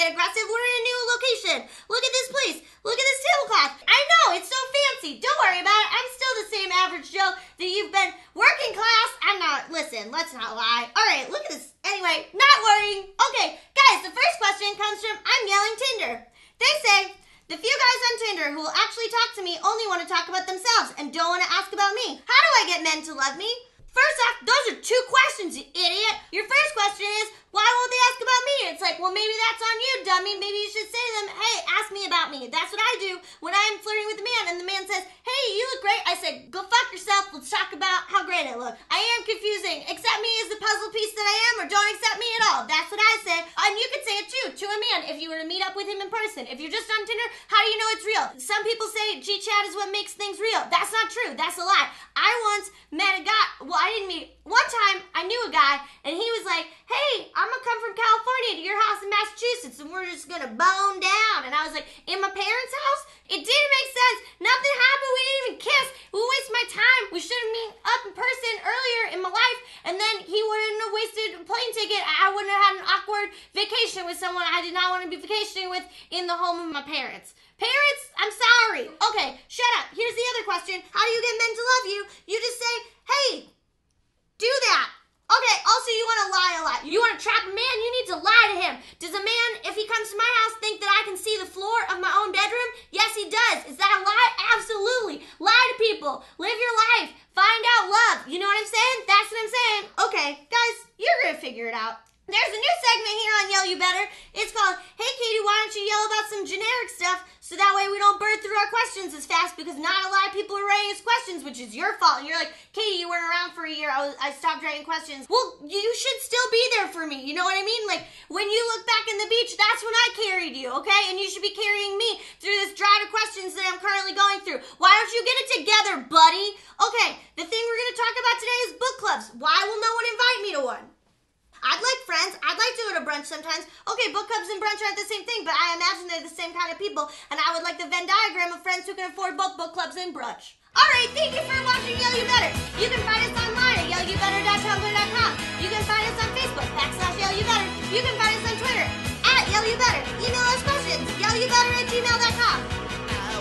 aggressive. We're in a new location. Look at this place. Look at this tablecloth. I know, it's so fancy. Don't worry about it. I'm still the same average Joe that you've been working class. I'm not. Listen, let's not lie. All right, look at this. Anyway, not worrying. Okay, guys, the first question comes from I'm Yelling Tinder. They say, the few guys on Tinder who will actually talk to me only want to talk about themselves and don't want to ask about me. How do I get men to love me? First off, those are two questions, you idiot. Your first question is, why won't they ask about me? It's like, well, maybe that's on you, dummy. Maybe you should say to them, hey, ask me about me. That's what I do when I'm flirting with a man and the man says, hey, you look great. I said, go fuck yourself. Let's talk about how great I look. I am confusing. Accept me as the puzzle piece that I am or don't accept me at all. That's what I say. And you could say it too, to a man, if you were to meet up with him in person. If you're just on Tinder, how do you know it's real? Some people say G-chat is what makes things real. That's not true. That's a lie. I once met a guy, well, I didn't meet, one time I knew a guy and he was like, hey, I'm gonna come from California to your house in Massachusetts and we're just gonna bone down. And I was like, in my parents' house? It didn't make sense. Nothing happened. We didn't even kiss. We wasted my time. We should have met up in person earlier in my life. And then he wouldn't have wasted a plane ticket. I wouldn't have had an awkward vacation with someone I did not want to be vacationing with in the home of my parents. Parents, I'm sorry. Okay, shut up. Here's the other question. How do you get men to love you? You just say, hey, do that. Okay, also you want to lie a lot. You want to trap a man, you need to lie to him. Does a man, if he comes to my house, think that I can see the floor of my own bedroom? Yes, he does. Is that a lie? Absolutely. Lie to people. Live your life. Find out love. You know what I'm saying? That's what I'm saying. Okay, guys, you're going to figure it out. There's a new segment here on Yell You Better. It's called, hey Katie, why don't you yell about some generic stuff so that way we don't burn through our questions as fast because not a lot of people are writing us questions, which is your fault. And you're like, Katie, you weren't around for a year. I stopped writing questions. Well, you should still be there for me. You know what I mean? Like, when you look back in the beach, that's when I carried you, okay? And you should be carrying me through this drought of questions that I'm currently going through. Why don't you get it together, buddy? Okay, the thing we're going to talk about today is book clubs. Why will no one invite me to one? I'd like friends. I'd like to go to brunch sometimes. Okay, book clubs and brunch aren't the same thing, but I imagine they're the same kind of people, and I would like the Venn diagram of friends who can afford both book clubs and brunch. All right, thank you for watching Yell You Better. You can find us online at yellyoubetter.tumblr.com. You can find us on Facebook, /YellYouBetter. You can find us on Twitter, @YellYouBetter. Email us questions, yellyoubetter@gmail.com.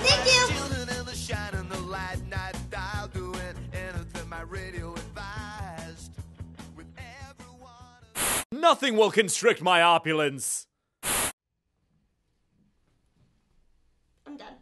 Thank you. Nothing will constrict my opulence. I'm done.